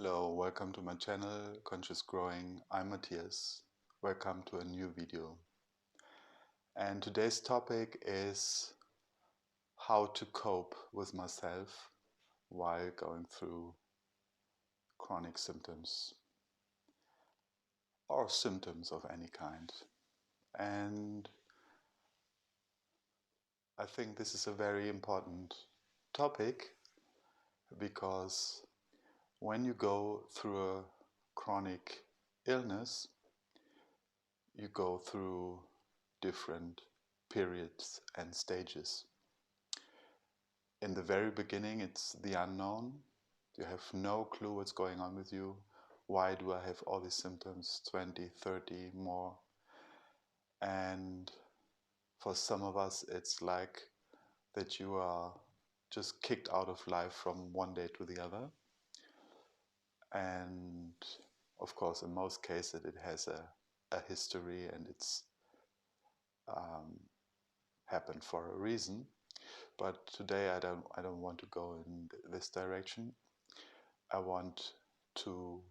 Hello, welcome to my channel, Conscious Growing. I'm Matthias. Welcome to a new video. And today's topic is how to cope with myself while going through chronic symptoms or symptoms of any kind. And I think this is a very important topic because when you go through a chronic illness, you go through different periods and stages. In the very beginning, it's the unknown. You have no clue what's going on with you. Why do I have all these symptoms, 20, 30 more? And for some of us, it's like that you are just kicked out of life from one day to the other. And of course, in most cases, it has a history and it's happened for a reason. But today I don't want to go in this direction. I want to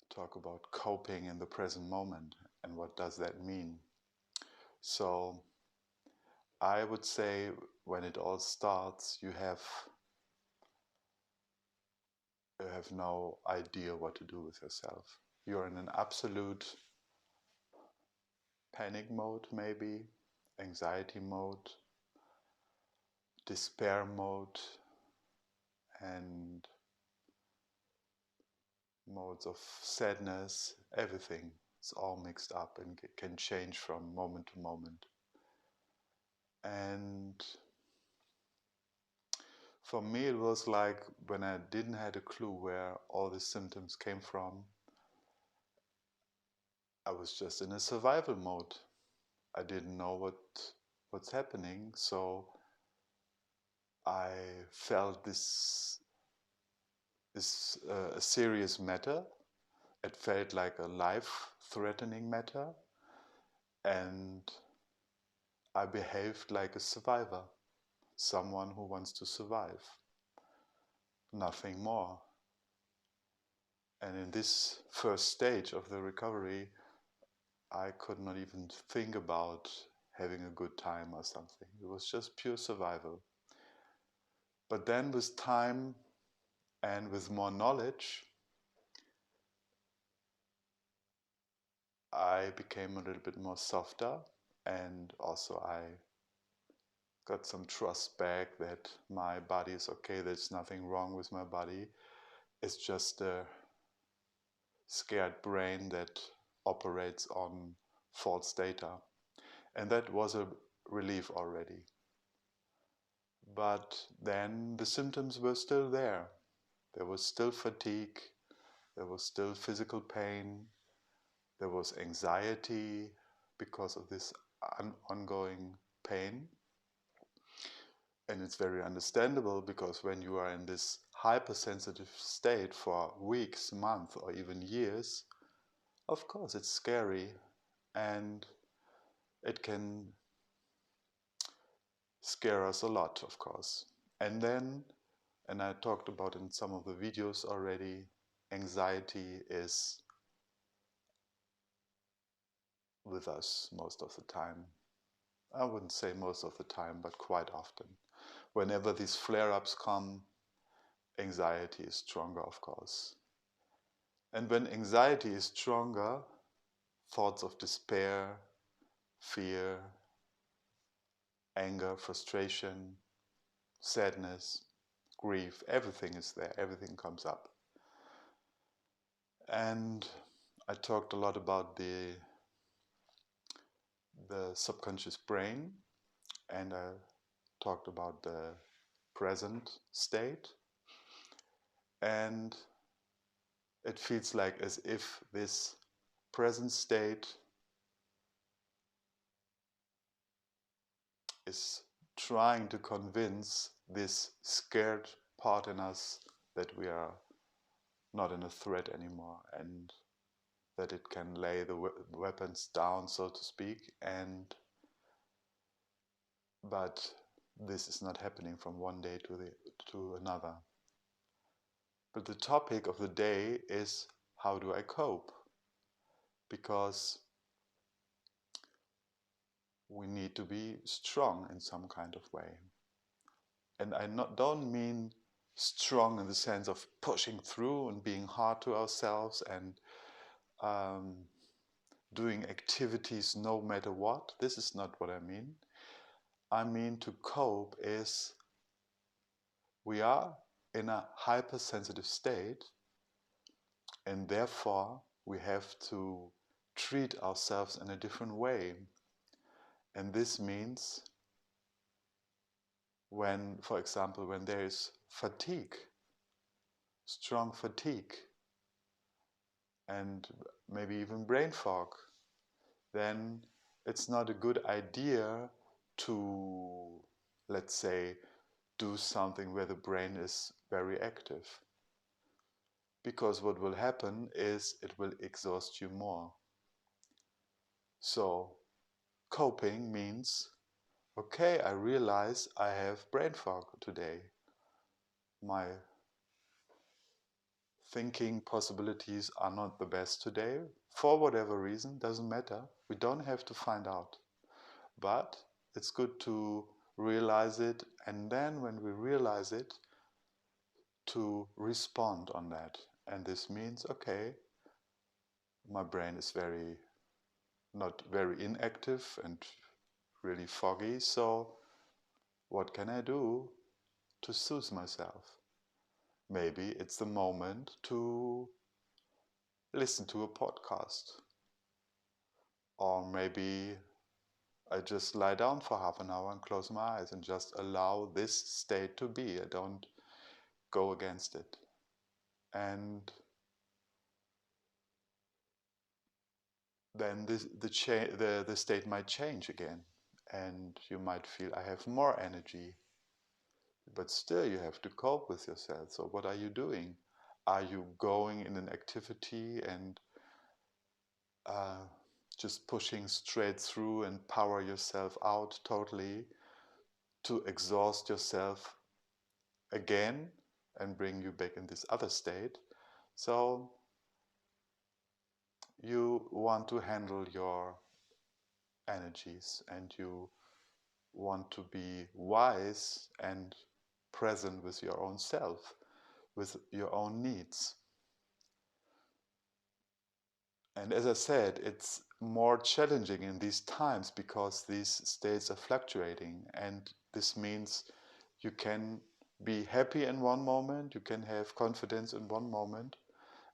talk about coping in the present moment and what does that mean. So I would say when it all starts, you have no idea what to do with yourself. You're in an absolute panic mode, maybe, anxiety mode, despair mode, and modes of sadness, everything. It's all mixed up and it can change from moment to moment. And for me, it was like when I didn't have a clue where all the symptoms came from, I was just in a survival mode. I didn't know what's happening, so I felt this is a serious matter. It felt like a life-threatening matter, and I behaved like a survivor, someone who wants to survive, nothing more. And in this first stage of the recovery, I could not even think about having a good time or something. It was just pure survival. But then with time and with more knowledge, I became a little bit more softer, and also I got some trust back that my body is okay, there's nothing wrong with my body. It's just a scared brain that operates on false data. And that was a relief already. But then the symptoms were still there. There was still fatigue, there was still physical pain, there was anxiety because of this ongoing pain. And it's very understandable because when you are in this hypersensitive state for weeks, months, or even years, of course it's scary and it can scare us a lot, of course. And then, and I talked about in some of the videos already, anxiety is with us most of the time. I wouldn't say most of the time, but quite often. Whenever these flare-ups come, anxiety is stronger, of course. And when anxiety is stronger, thoughts of despair, fear, anger, frustration, sadness, grief, everything is there, everything comes up. And I talked a lot about the subconscious brain, and I talked about the present state, and it feels like as if this present state is trying to convince this scared part in us that we are not in a threat anymore and that it can lay the weapons down, so to speak. But this is not happening from one day to another. But the topic of the day is, how do I cope? Because we need to be strong in some kind of way. And don't mean strong in the sense of pushing through and being hard to ourselves and um, doing activities no matter what. This is not what I mean. I mean, to cope is, we are in a hypersensitive state, and therefore we have to treat ourselves in a different way. And this means, when, for example, when there is fatigue, strong fatigue, and maybe even brain fog, then it's not a good idea to, let's say, do something where the brain is very active. Because what will happen is it will exhaust you more. So coping means, okay, I realize I have brain fog today. My thinking possibilities are not the best today, for whatever reason, doesn't matter. We don't have to find out. But it's good to realize it, and then when we realize it, to respond on that. And this means, okay, my brain is not very inactive and really foggy, so what can I do to soothe myself? Maybe it's the moment to listen to a podcast, or maybe I just lie down for half an hour and close my eyes and just allow this state to be. I don't go against it. And then the state might change again. And you might feel, I have more energy. But still you have to cope with yourself. So what are you doing? Are you going in an activity and uh, just pushing straight through and power yourself out totally to exhaust yourself again and bring you back in this other state? So you want to handle your energies, and you want to be wise and present with your own self, with your own needs. And as I said, it's more challenging in these times because these states are fluctuating, and this means you can be happy in one moment, you can have confidence in one moment,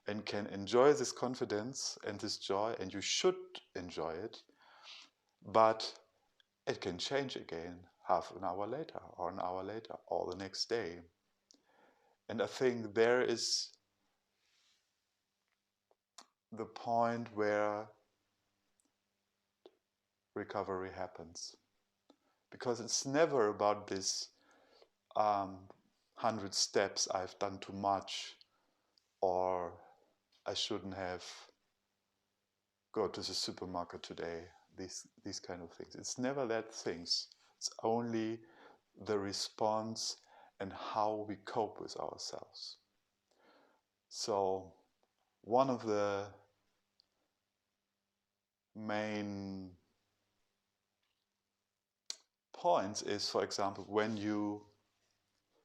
and can enjoy this confidence and this joy, and you should enjoy it, but it can change again half an hour later, or an hour later, or the next day. And I think there is the point where recovery happens. Because it's never about this 100 steps, I've done too much, or I shouldn't have go to the supermarket today, these kind of things. It's never that things. It's only the response and how we cope with ourselves. So one of the main points is, for example, when you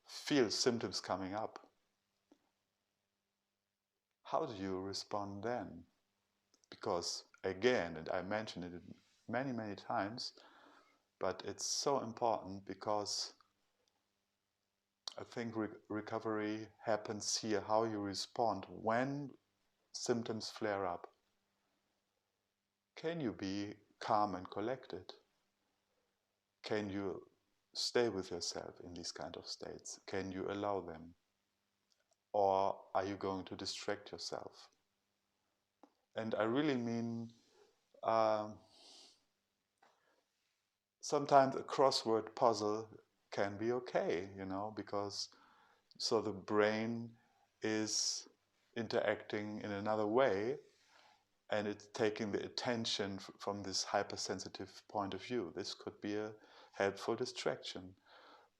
feel symptoms coming up, how do you respond then? Because again, and I mentioned it many, many times, but it's so important because I think recovery happens here, how you respond when symptoms flare up. Can you be calm and collected? Can you stay with yourself in these kind of states? Can you allow them? Or are you going to distract yourself? And I really mean, um, sometimes a crossword puzzle can be okay, because so the brain is interacting in another way, and it's taking the attention from this hypersensitive point of view. This could be a helpful distraction.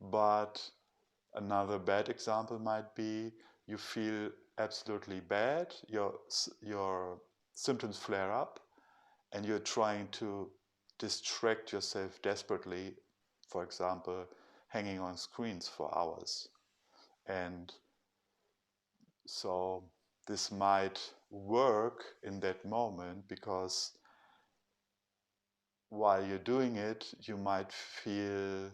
But another bad example might be you feel absolutely bad, your symptoms flare up, and you're trying to distract yourself desperately, for example, hanging on screens for hours. And so this might work in that moment because while you're doing it, you might feel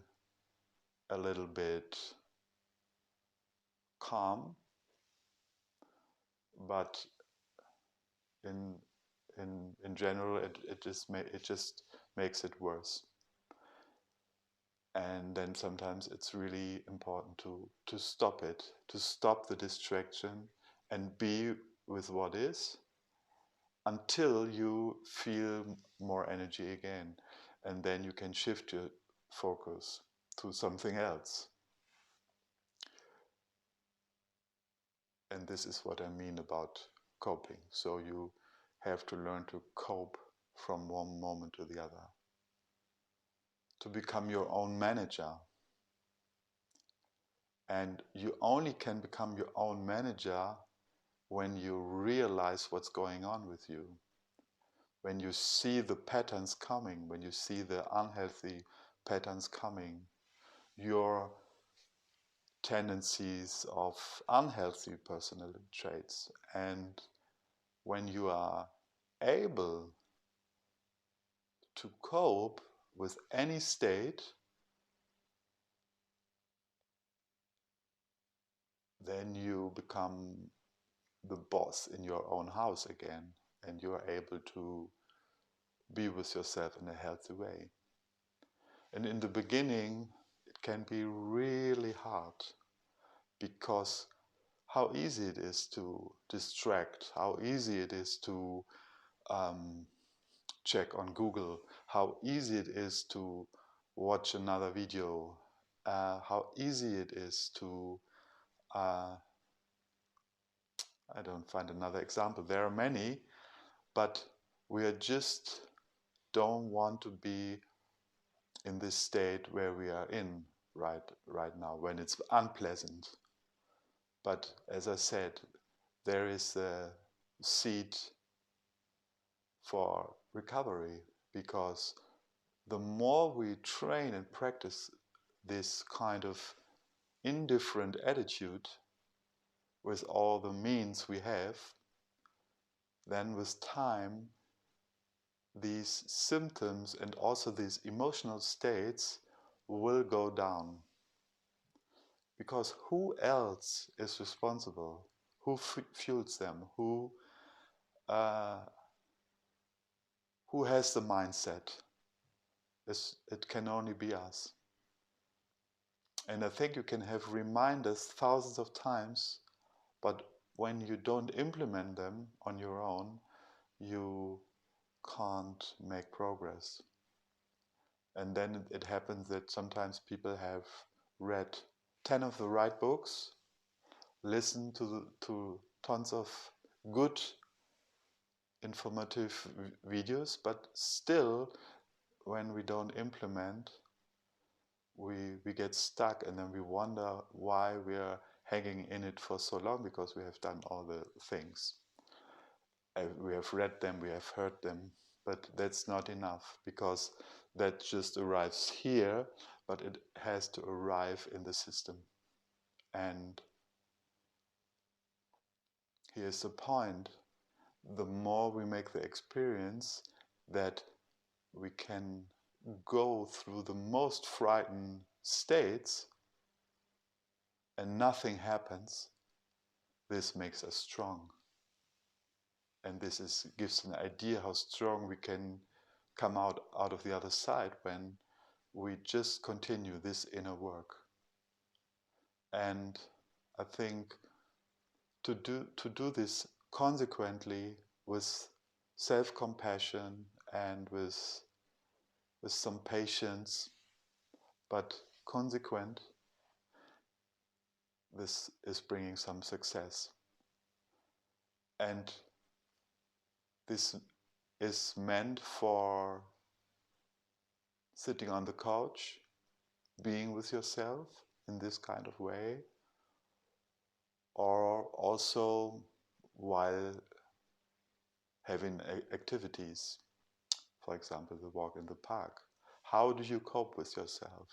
a little bit calm, but in in general, it just makes it worse. And then sometimes it's really important to stop it, to stop the distraction and be with what is until you feel more energy again. And then you can shift your focus to something else. And this is what I mean about coping. So you have to learn to cope from one moment to the other, to become your own manager. And you only can become your own manager when you realize what's going on with you, when you see the patterns coming, when you see the unhealthy patterns coming, your tendencies of unhealthy personality traits. And when you are able to cope with any state, then you become the boss in your own house again, and you are able to be with yourself in a healthy way. And in the beginning, it can be really hard because how easy it is to distract, how easy it is to check on Google, how easy it is to watch another video, how easy it is to, I don't find another example, there are many, but we are just don't want to be in this state where we are in right now, when it's unpleasant. But as I said, there is a seed for recovery, because the more we train and practice this kind of indifferent attitude with all the means we have, then with time these symptoms and also these emotional states will go down. Because who else is responsible? Who fuels them? Uh, who has the mindset? It can only be us. And I think you can have reminders thousands of times, but when you don't implement them on your own, you can't make progress. And then it happens that sometimes people have read 10 of the right books, listened to tons of good informative videos, but still when we don't implement, we get stuck, and then we wonder why we are hanging in it for so long, because we have done all the things. We have read them, we have heard them, but that's not enough, because that just arrives here, but it has to arrive in the system. And here's the point: the more we make the experience that we can go through the most frightened states and nothing happens, this makes us strong. And this gives an idea how strong we can come out of the other side when we just continue this inner work. And I think to do this consequently, with self-compassion and with some patience, but consequent, this is bringing some success. And this is meant for sitting on the couch, being with yourself in this kind of way, or also while having activities, for example, the walk in the park. How do you cope with yourself?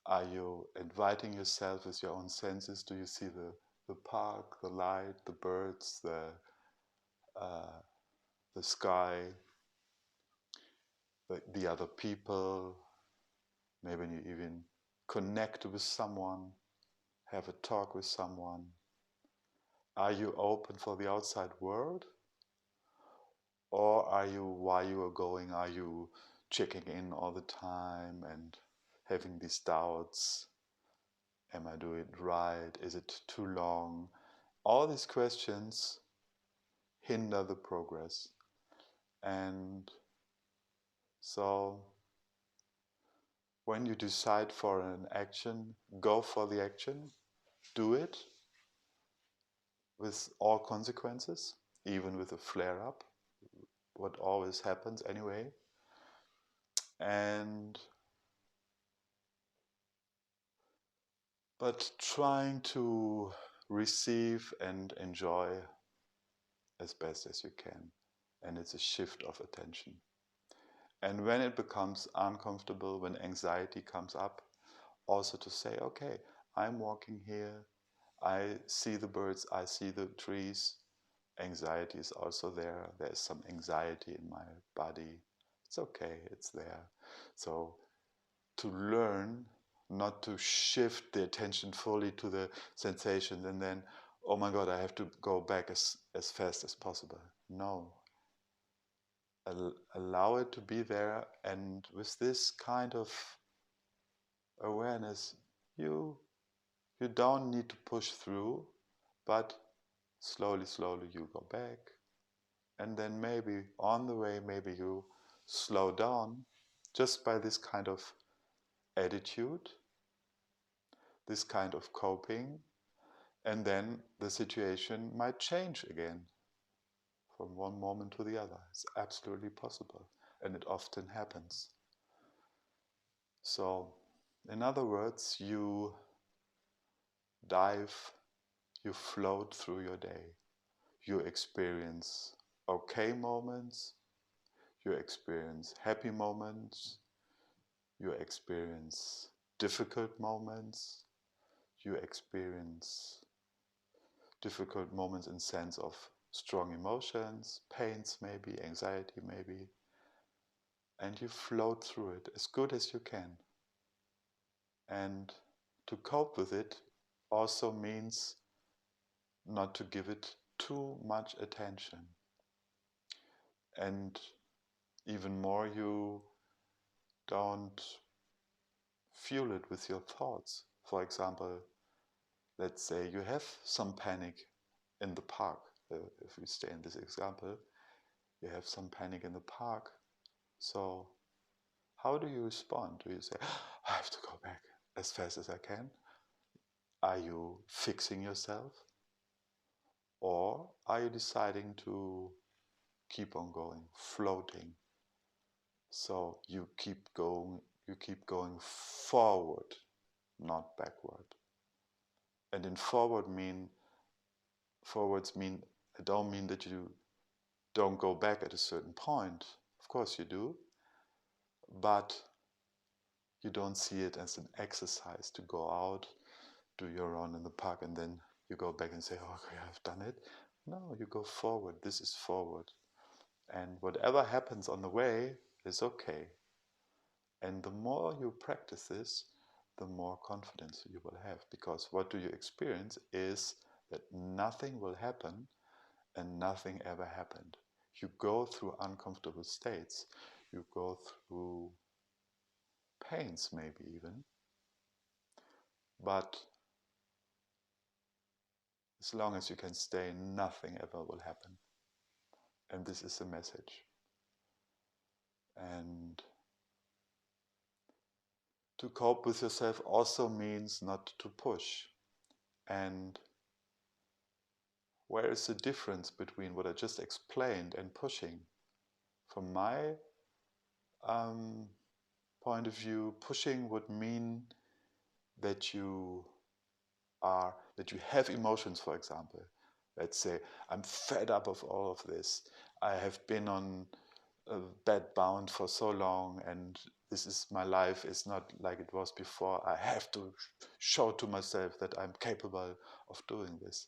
Are you inviting yourself with your own senses? Do you see the park, the light, the birds, uh, the sky, the other people? Maybe you even connect with someone, have a talk with someone. Are you open for the outside world? Or are you, while you are going, are you checking in all the time and having these doubts? Am I doing it right? Is it too long? All these questions hinder the progress. And so when you decide for an action, go for the action, do it with all consequences, even with a flare up, what always happens anyway. And but trying to receive and enjoy as best as you can. And it's a shift of attention. And when it becomes uncomfortable, when anxiety comes up, also to say, okay, I'm walking here, I see the birds, I see the trees. Anxiety is also there. There's some anxiety in my body. It's okay, it's there. So to learn not to shift the attention fully to the sensation and then, oh my God, I have to go back as fast as possible. No. Allow it to be there, and with this kind of awareness, you don't need to push through, but slowly, slowly you go back. And then maybe on the way, maybe you slow down just by this kind of attitude, this kind of coping, and then the situation might change again from one moment to the other. It's absolutely possible, and it often happens. So, in other words, you dive, you float through your day. You experience okay moments, you experience happy moments, you experience difficult moments, you experience difficult moments in sense of strong emotions, pains maybe, anxiety maybe, and you float through it as good as you can. And to cope with it also means not to give it too much attention. And even more, you don't fuel it with your thoughts. For example, let's say you have some panic in the park. If we stay in this example, you have some panic in the park. So how do you respond? Do you say, I have to go back as fast as I can? Are you fixing yourself? Or are you deciding to keep on going, floating? So you keep going forward, not backward. And in forwards mean, I don't mean that you don't go back at a certain point. Of course you do, but you don't see it as an exercise to go out, do your run in the park, and then you go back and say, oh, okay, I've done it. No, you go forward. This is forward. And whatever happens on the way is okay. And the more you practice this, the more confidence you will have. Because what do you experience is that nothing will happen and nothing ever happened. You go through uncomfortable states. You go through pains maybe even. But as long as you can stay, nothing ever will happen. And this is the message. And to cope with yourself also means not to push. And where is the difference between what I just explained and pushing? From my point of view, pushing would mean that you that you have emotions, for example. Let's say, I'm fed up of all of this. I have been on bed bound for so long, and this is my life is not like it was before. I have to show to myself that I'm capable of doing this.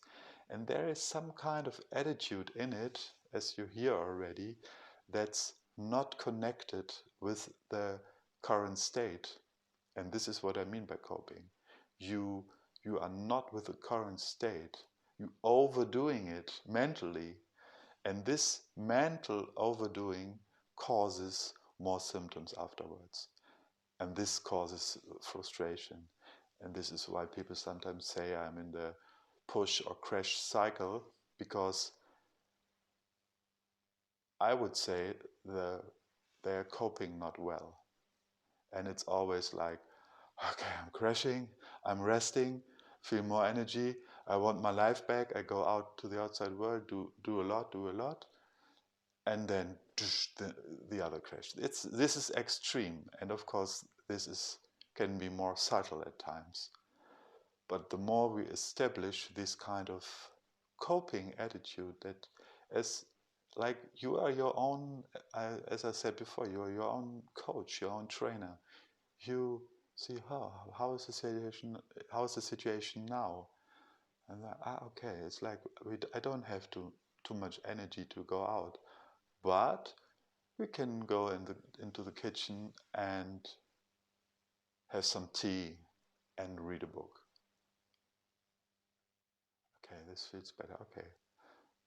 And there is some kind of attitude in it, as you hear already, that's not connected with the current state. And this is what I mean by coping. You you are not with the current state. You overdoing it mentally, and this mental overdoing causes more symptoms afterwards. And this causes frustration. And this is why people sometimes say I'm in the push or crash cycle, because I would say they're coping not well. And it's always like, okay, I'm crashing, I'm resting, feel more energy, I want my life back, I go out to the outside world, do a lot, and then the other crash. This is extreme, and of course can be more subtle at times. But the more we establish this kind of coping attitude, that as like you are your own, as I said before, you are your own coach, your own trainer. You see how is the situation now, and okay, it's like I don't have too much energy to go out, but we can go into the kitchen and have some tea and read a book. Okay, this feels better. Okay,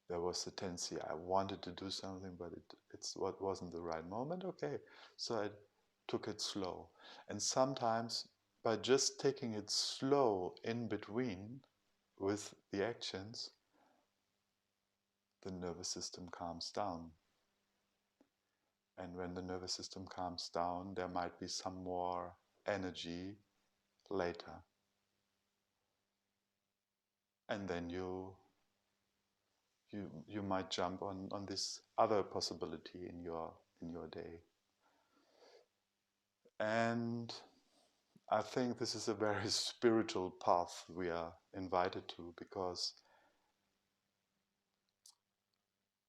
there was the tendency. I wanted to do something, but it's what wasn't the right moment. Okay, so I took it slow. And sometimes by just taking it slow in between with the actions, the nervous system calms down. And when the nervous system calms down, there might be some more energy later. And then you might jump on this other possibility in your day. And I think this is a very spiritual path we are invited to, because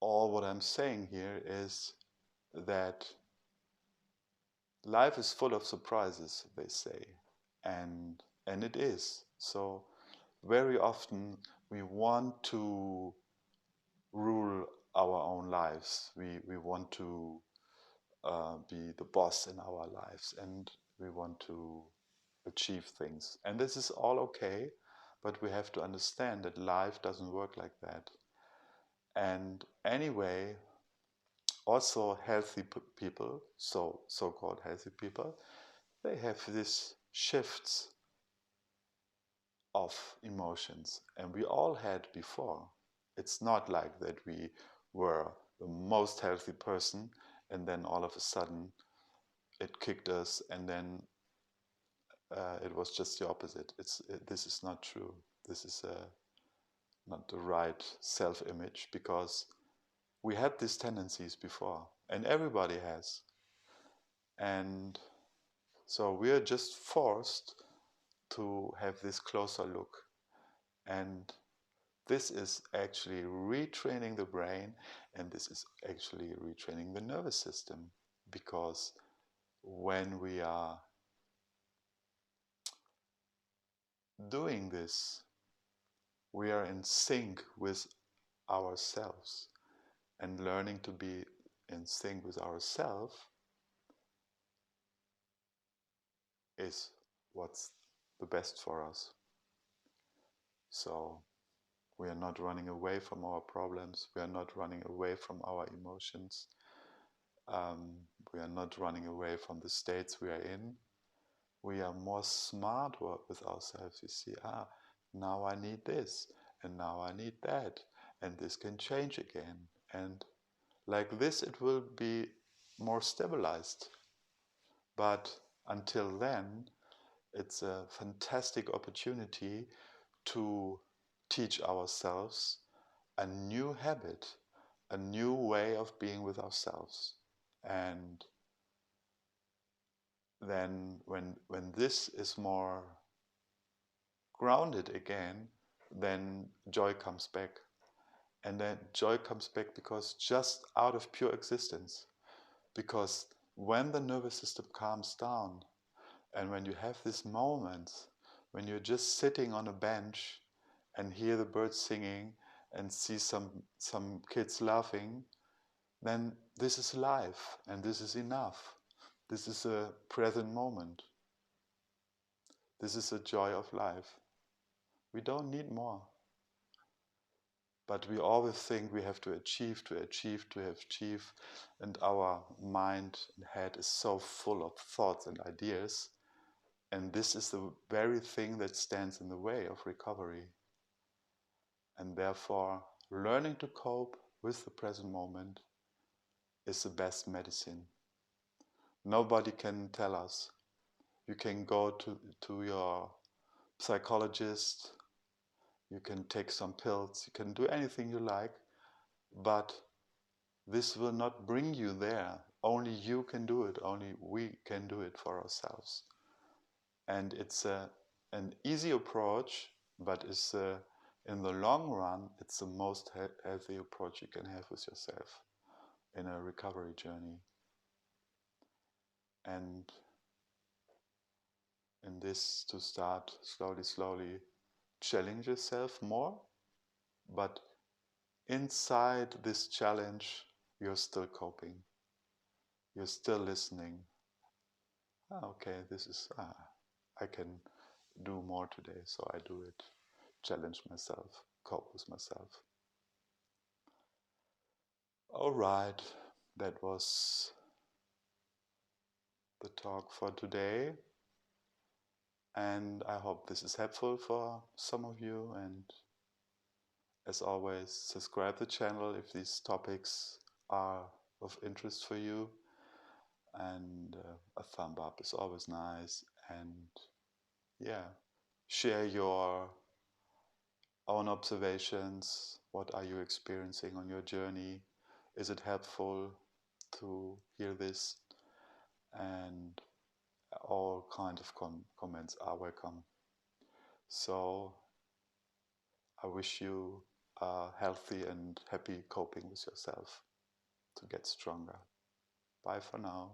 all what I'm saying here is that life is full of surprises, they say, and it is. So very often we want to rule our own lives. We want to be the boss in our lives, and we want to achieve things. And this is all okay, but we have to understand that life doesn't work like that. And anyway, also healthy people, so-called healthy people, they have these shifts of emotions, and we all had before. It's not like that we were the most healthy person and then all of a sudden it kicked us, and then it was just the opposite. This is not true. This is not the right self-image, because we had these tendencies before, and everybody has. And so we are just forced to have this closer look. And this is actually retraining the brain, and this is actually retraining the nervous system, because when we are doing this, we are in sync with ourselves, and learning to be in sync with ourselves is what's the best for us. So we are not running away from our problems, we are not running away from our emotions, we are not running away from the states we are in. We are more smart with ourselves. You see, now I need this, and now I need that, and this can change again. And like this, it will be more stabilized. But until then, it's a fantastic opportunity to teach ourselves a new habit, a new way of being with ourselves. And then when this is more grounded again, then joy comes back. And then joy comes back because just out of pure existence. Because when the nervous system calms down, and when you have these moments, when you're just sitting on a bench and hear the birds singing and see some kids laughing, then this is life and this is enough. This is a present moment. This is a joy of life. We don't need more. But we always think we have to achieve, and our mind and head is so full of thoughts and ideas. And this is the very thing that stands in the way of recovery. And therefore, learning to cope with the present moment is the best medicine. Nobody can tell us. You can go to your psychologist, you can take some pills, you can do anything you like, but this will not bring you there. Only you can do it, only we can do it for ourselves. And it's an easy approach, but it's in the long run, it's the most healthy approach you can have with yourself in a recovery journey. And in this, to start slowly challenge yourself more, but inside this challenge, you're still coping. You're still listening. Okay, I can do more today, so I do it. Challenge myself, cope with myself. All right, that was the talk for today. And I hope this is helpful for some of you. And as always, subscribe the channel if these topics are of interest for you. And a thumb up is always nice. And yeah, share your own observations. What are you experiencing on your journey? Is it helpful to hear this? And all kinds of comments are welcome. So I wish you a healthy and happy coping with yourself to get stronger. Bye for now.